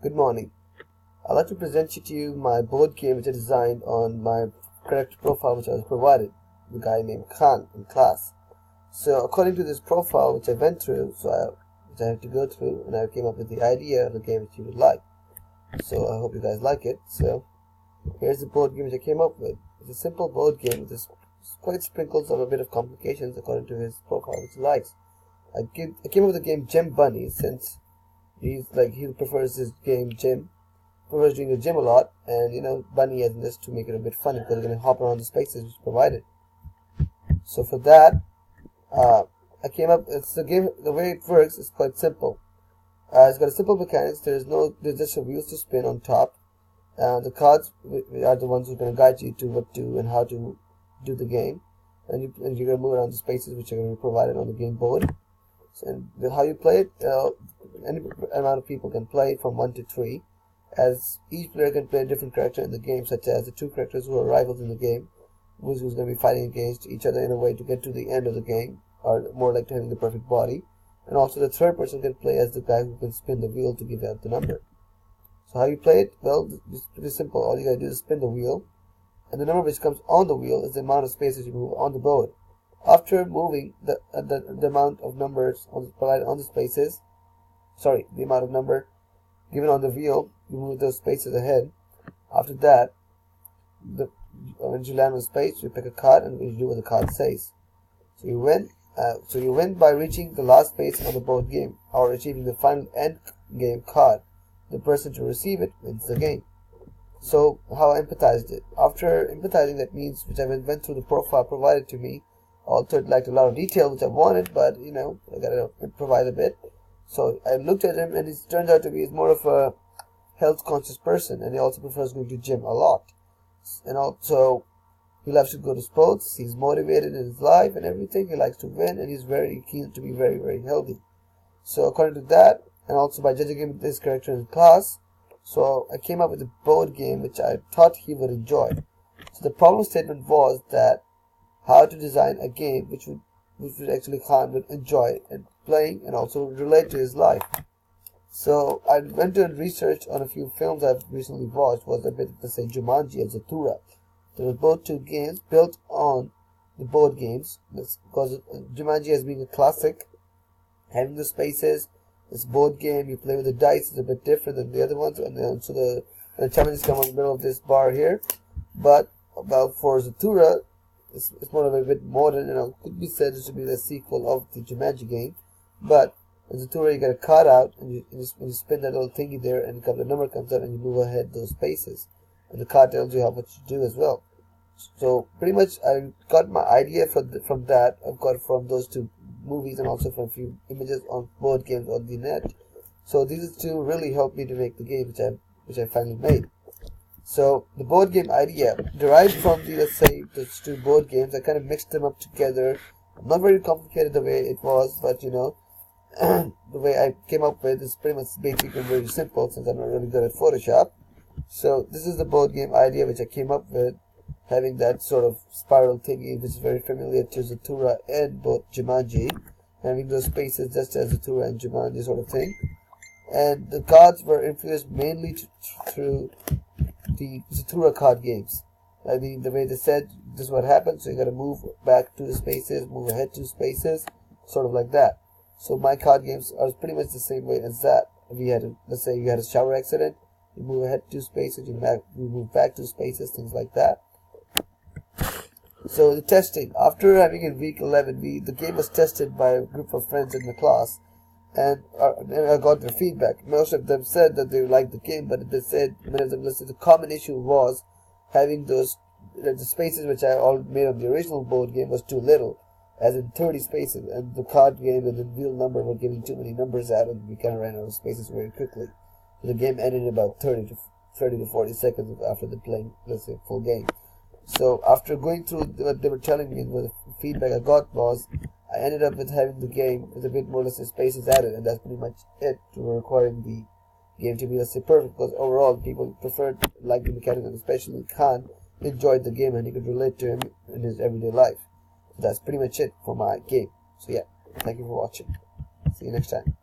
Good morning. I'd like to present to you my board game which I designed on my character profile which I was provided, the guy named Khan in class. So according to this profile which I went through, which I had to go through, and I came up with the idea of the game which you would like. So I hope you guys like it. So here's the board game which I came up with. It's a simple board game with this quite sprinkles of a bit of complications according to his profile which he likes. I came up with the game Gym Bunny since he prefers his game gym. Prefers doing the gym a lot, and Bunny has this to make it a bit funny because you're gonna hop around the spaces which provided. So for that, I came up. It's the game. The way it works is quite simple. It's got a simple mechanics. There's just a wheels to spin on top. The cards are the ones who are gonna guide you to what to and how to do the game, and you're gonna move around the spaces which are gonna be provided on the game board. So, and how you play it, any amount of people can play from 1 to 3. As each player can play a different character in the game, such as the two characters who are rivals in the game, who's going to be fighting against each other in a way to get to the end of the game, or more like to having the perfect body. And also the third person can play as the guy who can spin the wheel to give out the number. So how you play it? Well, it's pretty simple. All you gotta do is spin the wheel, and the number which comes on the wheel is the amount of spaces you move on the board. After moving the amount of numbers provided on the spaces, the amount of number given on the wheel, you move those spaces ahead. After that, when you land on space, you pick a card and you do what the card says. So you win. You win by reaching the last space on the board game or achieving the final end game card. The person to receive it wins the game. So how I empathized it. After empathizing, that means which I went through the profile provided to me. Although it lacked a lot of detail which I wanted, but I gotta provide a bit. So I looked at him, and it turns out to be more of a health conscious person, and he also prefers going to gym a lot. And also he loves to go to sports. He's motivated in his life and everything. He likes to win, and he's very keen to be very, very healthy. So according to that, and also by judging him this character in class, so I came up with a board game which I thought he would enjoy. So the problem statement was that how to design a game which would actually Khan would enjoy and playing and also relate to his life. So I went to research on a few films I've recently watched. Was a bit, let's say, Jumanji and Zathura. They were both two games built on the board games. Because Jumanji has been a classic, having the spaces. This board game, you play with the dice, is a bit different than the other ones, and then so the challenges come in the middle of this bar here. But about for Zathura, it's more of a bit modern, could be said this should be the sequel of the Jumanji game. But in Zathura, you get a card out, and you spin that little thingy there, and the number comes out, and you move ahead those spaces. And the card tells you how much to do as well. So pretty much, I got my idea from that. I've got from those two movies, and also from a few images on board games on the net. So these two really helped me to make the game, which I finally made. So the board game idea derived from those two board games. I kind of mixed them up together. Not very complicated the way it was, but the way I came up with is pretty much basic and very simple since I'm not really good at Photoshop. So this is the board game idea which I came up with, having that sort of spiral thingy which is very familiar to Zathura and both Jumanji, having those spaces just as Zathura and Jumanji sort of thing. And the cards were influenced mainly through the Zathura card games. I mean, the way they said this is what happens, so you gotta move back 2 spaces, move ahead 2 spaces, sort of like that. So my card games are pretty much the same way as that. If you had let's say you had a shower accident, you move ahead 2 spaces, you move back 2 spaces, things like that. So the testing, after having in week 11, the game was tested by a group of friends in the class, and I got their feedback. Most of them said that they liked the game, but they said many of them listed the common issue was having the spaces which I all made on the original board game was too little, as in 30 spaces, and the card game and the wheel number were giving too many numbers out, and we kind of ran out of spaces very quickly. So the game ended in about 30 to 40 seconds after the playing, let's say, full game. So after going through what they were telling me, the feedback I got was I ended up with having the game with a bit more, let's say, spaces added, and that's pretty much it for requiring the game to be, let's say, perfect, because overall people preferred like the mechanics, and especially Khan enjoyed the game and he could relate to him in his everyday life. So that's pretty much it for my game. So yeah, thank you for watching. See you next time.